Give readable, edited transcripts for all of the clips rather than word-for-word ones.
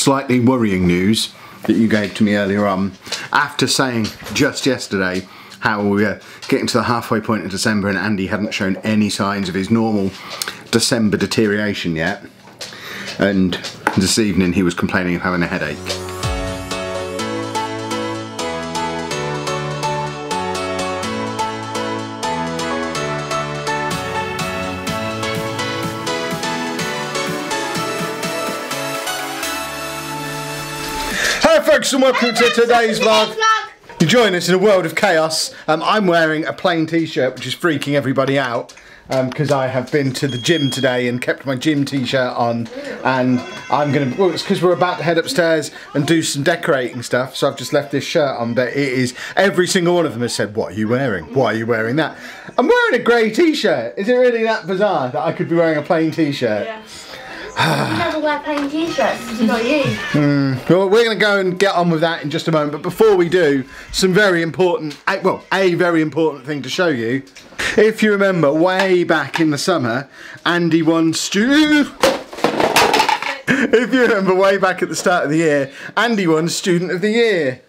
slightly worrying news that you gave to me earlier on, after saying just yesterday how we were getting to the halfway point of December and Andy hadn't shown any signs of his normal December deterioration yet, and this evening he was complaining of having a headache. Hello folks and welcome to today's vlog. You join us in a world of chaos. I'm wearing a plain t-shirt which is freaking everybody out because I have been to the gym today and kept my gym t-shirt on, and I'm gonna, well, it's because we're about to head upstairs and do some decorating stuff, so I've just left this shirt on, but it is, every single one of them has said, what are you wearing? Why are you wearing that? I'm wearing a grey t-shirt. Is it really that bizarre that I could be wearing a plain t-shirt? Yeah. You never wear plain t-shirts, it's not you. Well, we're going to go and get on with that in just a moment, but before we do, some very important, well, a very important thing to show you. If you remember, way back in the summer, Andy won If you remember, way back at the start of the year, Andy won Student of the Year.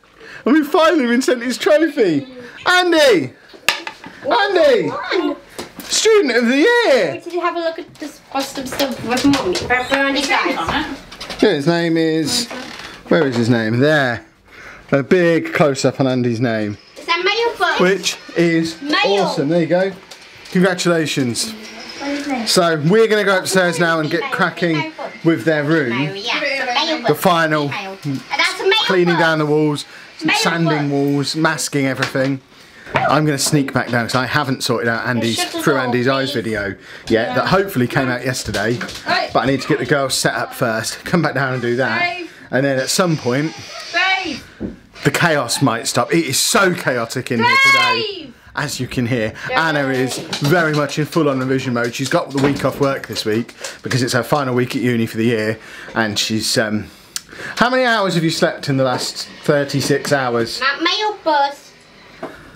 And we've finally been sent his trophy. Andy! Andy! Student of the Year! Did you have a look at this custom stuff with Mummy? Yeah, his name is... Where is his name? There. A big close-up on Andy's name. Is that Mail Bus? Which is awesome. There you go. Congratulations. So we're going to go upstairs now and get cracking with their room. The final cleaning down the walls, sanding walls, masking everything. I'm going to sneak back down because I haven't sorted out Andy's Through Andy's Eyes video yet, that hopefully came out yesterday, but I need to get the girls set up first, come back down and do that, and then at some point the chaos might stop. It is so chaotic in here today, as you can hear. Anna is very much in full-on revision mode. She's got the week off work this week because it's her final week at uni for the year, and she's how many hours have you slept in the last 36 hours? Mail Bus.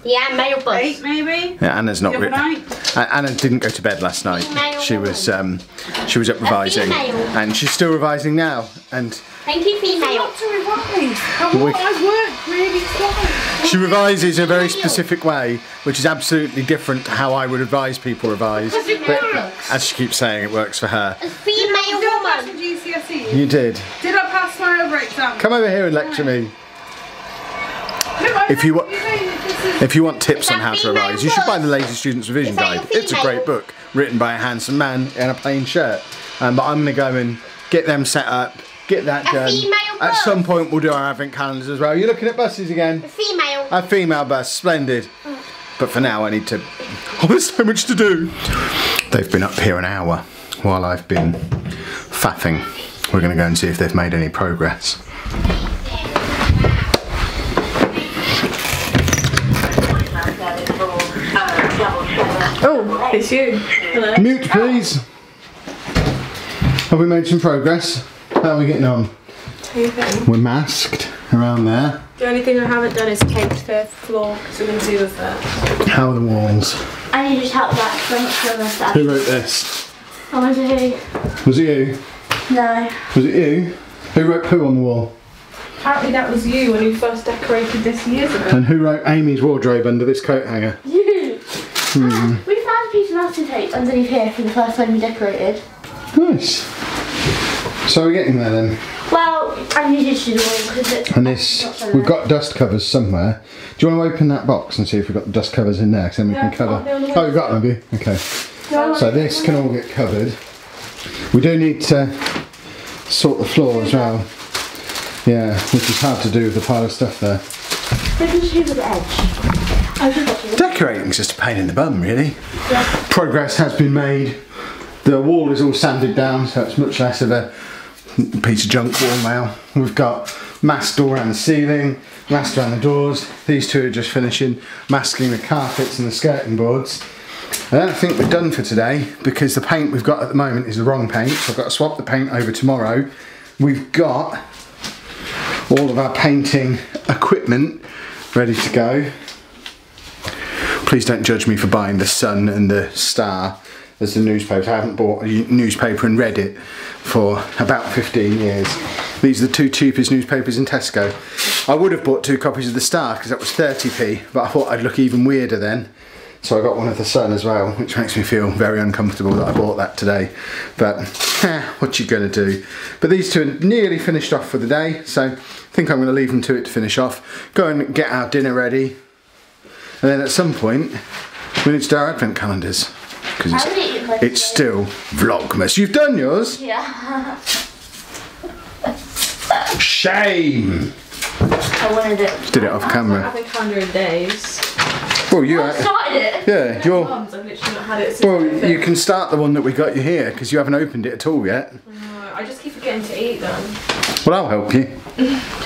Yeah, Mail Bus. 8 maybe? Yeah, Anna's not really. Anna didn't go to bed last night. She was up revising, and she's still revising now. And thank you, female. Not to revise. I've worked really hard. She revises in a very specific way, which is absolutely different to how I would advise people revise. But as she keeps saying, it works for her. A female woman. GCSE? You did. Did I pass my over exam? Come over here and lecture me. If you want tips on how to revise, you should buy the Lazy Students Revision Guide. It's a great book, written by a handsome man in a plain shirt. But I'm going to go and get them set up, get that done. At some point we'll do our advent calendars as well. You're looking at buses again? A female. A female bus, splendid. But for now I need to... Oh, there's so much to do. They've been up here an hour while I've been faffing. We're going to go and see if they've made any progress. Oh, it's you. Hello. Mute, please. Have we made some progress? How are we getting on? We're masked around there. The only thing I haven't done is taped the floor so we can see what's there. How are the walls? I need to help that so much further stuff. Who wrote this? I wonder who. Was it you? No. Was it you? Who wrote poo on the wall? Apparently that was you when you first decorated this years ago. And who wrote Amy's wardrobe under this coat hanger? You. We found a piece of masking tape underneath here for the first time we decorated. Nice. So we're getting there then. Well, I needed to do all because it's... And this, we've got dust covers somewhere. Do you want to open that box and see if we've got the dust covers in there? Because then we can cover... Oh, you've got them, have you? Okay. So this can all get covered. We do need to sort the floor as well. Yeah, which is hard to do with the pile of stuff there. the edge. Decorating's just a pain in the bum, really. Yeah. Progress has been made. The wall is all sanded down, so it's much less of a piece of junk wall now. We've got masked all around the ceiling, masked around the doors. These two are just finishing masking the carpets and the skirting boards. I don't think we're done for today because the paint we've got at the moment is the wrong paint, so I've got to swap the paint over tomorrow. We've got all of our painting equipment ready to go. Please don't judge me for buying the Sun and the Star as the newspaper. I haven't bought a newspaper and read it for about 15 years. These are the 2 cheapest newspapers in Tesco. I would have bought 2 copies of the Star because that was 30p, but I thought I'd look even weirder then. So I got one of the Sun as well, which makes me feel very uncomfortable that I bought that today. But, what you gonna do? But these 2 are nearly finished off for the day, so I think I'm gonna leave them to it to finish off. Go and get our dinner ready. And then at some point, we need to do our advent calendars. Because it's still Vlogmas. You've done yours? Yeah. Shame! I wanted it. Did it off camera. I've been calendar in days. Well, you started it. Yeah, you're. I've literally not had it since. Well, you can start the one that we got you here because you haven't opened it at all yet. I just keep forgetting to eat them. Well, I'll help you.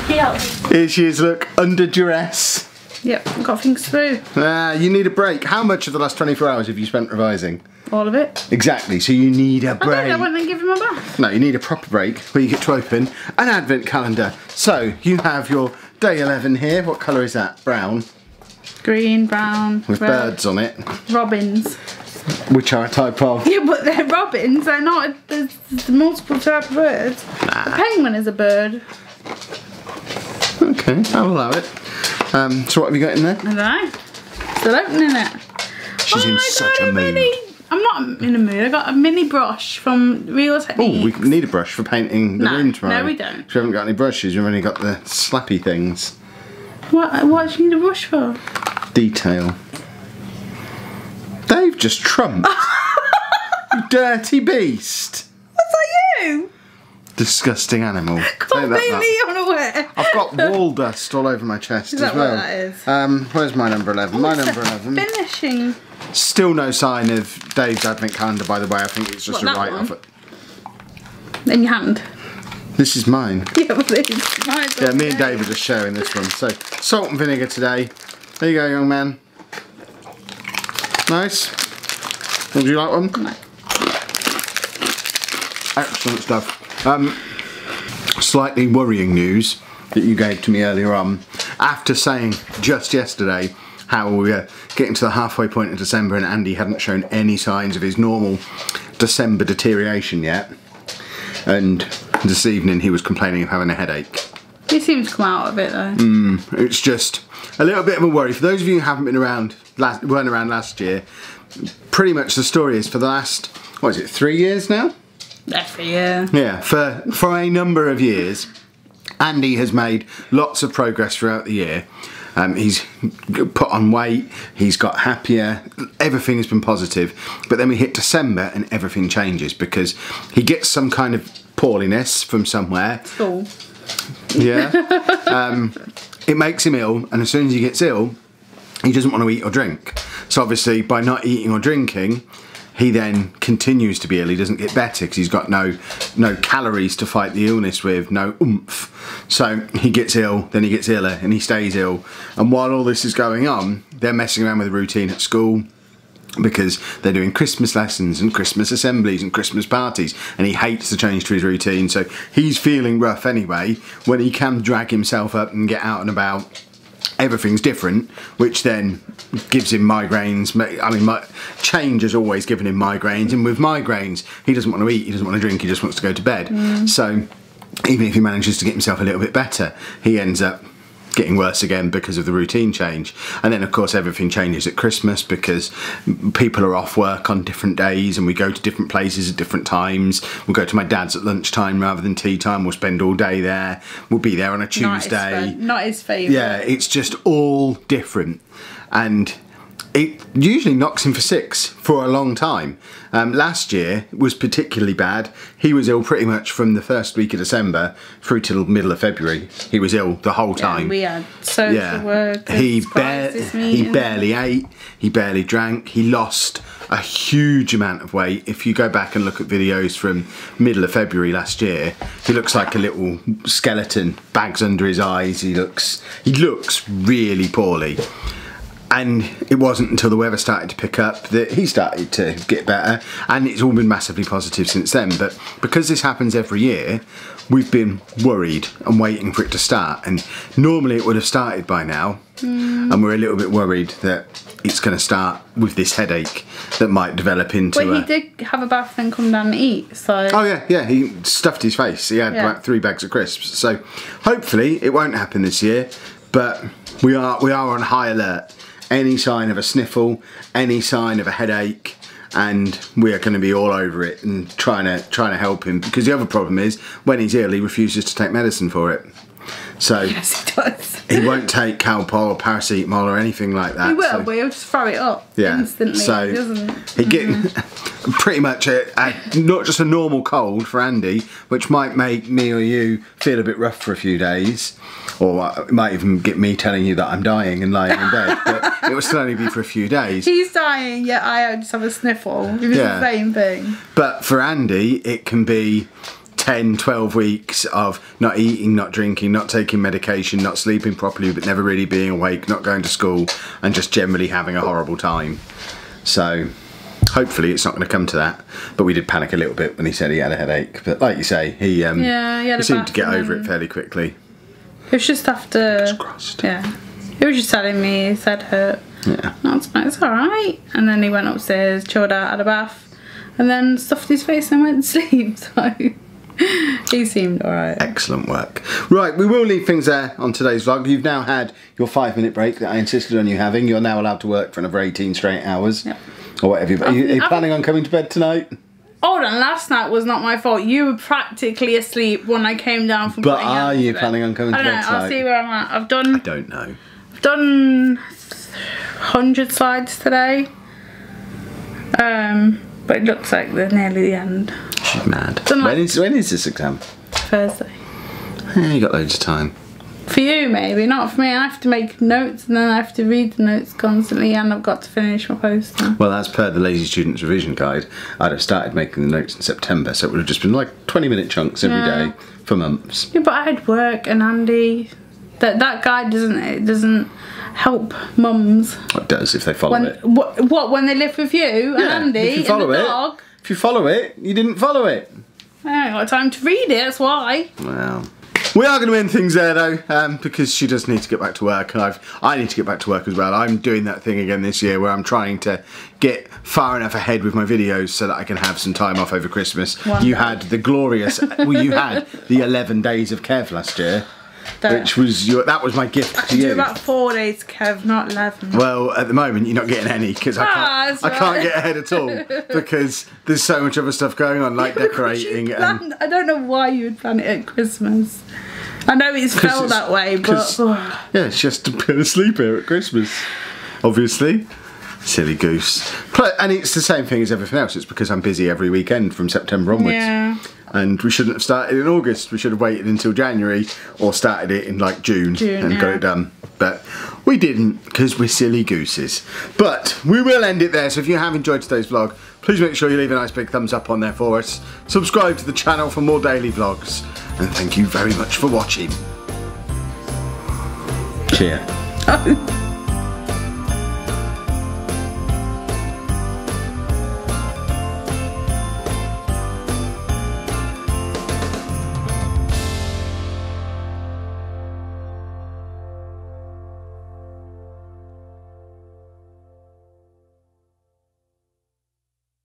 Yeah. Here she is, look, under duress. Yep, got things to do. You need a break. How much of the last 24 hours have you spent revising? All of it. Exactly, so you need a break. I went and give him a bath. No, you need a proper break where you get to open an advent calendar. So, you have your day 11 here. What colour is that? Brown? Green, brown, With red. birds on it. Robins. Which are a type of... Yeah, but they're robins. They're not. There's multiple type of birds. Nah. A penguin is a bird. Okay, I'll allow it. So what have you got in there? I don't know. Still opening it. She's in such a mood. I'm not in a mood. I got a mini brush from Real Techniques. Oh, we need a brush for painting the room tomorrow. No, we don't. We haven't got any brushes, we've only got the slappy things. What do you need a brush for? Detail. Dave just trumped. You dirty beast. Was that you? Disgusting animal. Completely unaware. I've got wall dust all over my chest Is that as well. what that is? Where's my number 11? My number 11. Finishing. Still no sign of Dave's advent calendar, by the way. I think it's just What, a that write-off. In your hand. This is mine. Yeah, but it's mine. Yeah, me and Dave are just sharing this one. So, salt and vinegar today. There you go, young man. Nice. Would you like one? No. Excellent stuff. Slightly worrying news that you gave to me earlier on. After saying just yesterday how we were getting to the halfway point of December and Andy hadn't shown any signs of his normal December deterioration yet. And this evening he was complaining of having a headache. He seems to come out of it though. It's just a little bit of a worry. For those of you who haven't been around, weren't around last year, pretty much the story is for the last, what is it, 3 years now? Every year. Yeah, for a number of years, Andy has made lots of progress throughout the year. He's put on weight, he's got happier, everything has been positive. But then we hit December and everything changes because he gets some kind of poorliness from somewhere. School. Yeah. It makes him ill, and as soon as he gets ill, he doesn't want to eat or drink. So obviously, by not eating or drinking, he then continues to be ill. He doesn't get better because he's got no calories to fight the illness with, no oomph. So he gets ill, then he gets iller, and he stays ill. And while all this is going on, they're messing around with the routine at school because they're doing Christmas lessons and Christmas assemblies and Christmas parties, and he hates the change to his routine. So he's feeling rough anyway. When he can drag himself up and get out and about, everything's different, which then gives him migraines. I mean, change has always given him migraines, and with migraines, he doesn't want to eat, he doesn't want to drink, he just wants to go to bed. So even if he manages to get himself a little bit better, he ends up getting worse again because of the routine change. And then of course everything changes at Christmas because people are off work on different days and we go to different places at different times. We'll go to my dad's at lunchtime rather than tea time. We'll spend all day there. We'll be there on a Tuesday. Not his favourite. Yeah, it's just all different. And it usually knocks him for 6 for a long time. Last year was particularly bad. He was ill pretty much from the first week of December through till middle of February. He was ill the whole time. We had social work. He barely ate, he barely drank, he lost a huge amount of weight. If you go back and look at videos from middle of February last year, he looks like a little skeleton, bags under his eyes, he looks really poorly. And it wasn't until the weather started to pick up that he started to get better, and it's all been massively positive since then. But because this happens every year, we've been worried and waiting for it to start, and normally it would have started by now, and we're a little bit worried that it's going to start with this headache that might develop into Well, he did have a bath and come down and eat, so... Oh yeah, he stuffed his face. He had about 3 bags of crisps. So hopefully it won't happen this year, but we are on high alert. Any sign of a sniffle, any sign of a headache, and we are going to be all over it and trying to help him, because the other problem is when he's ill he refuses to take medicine for it. So yes, he does. He won't take Calpol or paracetamol or anything like that. He will, so, but he'll just throw it up instantly. So he doesn't. He get pretty much not just a normal cold for Andy, which might make me or you feel a bit rough for a few days, or it might even get me telling you that I'm dying and lying in bed. But it will still only be for a few days. He's dying, yet I just have a sniffle. It was the same thing. But for Andy, it can be 10, 12 weeks of not eating, not drinking, not taking medication, not sleeping properly, but never really being awake, not going to school, and just generally having a horrible time. So hopefully it's not going to come to that. But we did panic a little bit when he said he had a headache. But like you say, he seemed to get over it fairly quickly. It was just after... crossed. Yeah. He was just telling me his head hurt. Yeah. It's alright. And then he went upstairs, chilled out, had a bath, and then stuffed his face and went to sleep. So... he seemed alright. Excellent work. Right, we will leave things there on today's vlog. You've now had your 5-minute break that I insisted on you having. You're now allowed to work for another 18 straight hours. Yep. Or whatever. Are you planning on coming to bed tonight? Hold on, last night was not my fault. You were practically asleep when I came down from But are you planning on coming to bed tonight? I'll see where I'm at. I don't know. I've done 100 slides today. But it looks like they're nearly the end. She's mad. When is this exam? Thursday. Yeah, you got loads of time. For you, maybe. Not for me. I have to make notes and then I have to read the notes constantly, and I've got to finish my poster. Well, as per the Lazy Students Revision Guide, I'd have started making the notes in September, so it would have just been like 20-minute chunks every day for months. Yeah, but I had work, and Andy... That guide doesn't help mums. It does if they follow it. What, when they live with you and Andy if you follow and the dog? If you follow it, you didn't follow it. I haven't got time to read it, that's why. Well, we are going to end things there though, because she does need to get back to work, and I need to get back to work as well. I'm doing that thing again this year where I'm trying to get far enough ahead with my videos so that I can have some time off over Christmas. You had the glorious, well, you had the 11 days of Kev last year. Which was that was my gift to you. I do about 4 days, Kev, not 11. Well, at the moment you're not getting any because I can't get ahead at all because there's so much other stuff going on, like decorating. And I don't know why you would plan it at Christmas. I know it's felt that way, but yeah, it's just to put a sleep here at Christmas, obviously. Silly goose. And it's the same thing as everything else. It's because I'm busy every weekend from September onwards. Yeah. And we shouldn't have started in August. We should have waited until January or started it in like June and got it done. But we didn't because we're silly gooses. But we will end it there. So if you have enjoyed today's vlog, please make sure you leave a nice big thumbs up on there for us. Subscribe to the channel for more daily vlogs. And thank you very much for watching. Cheer.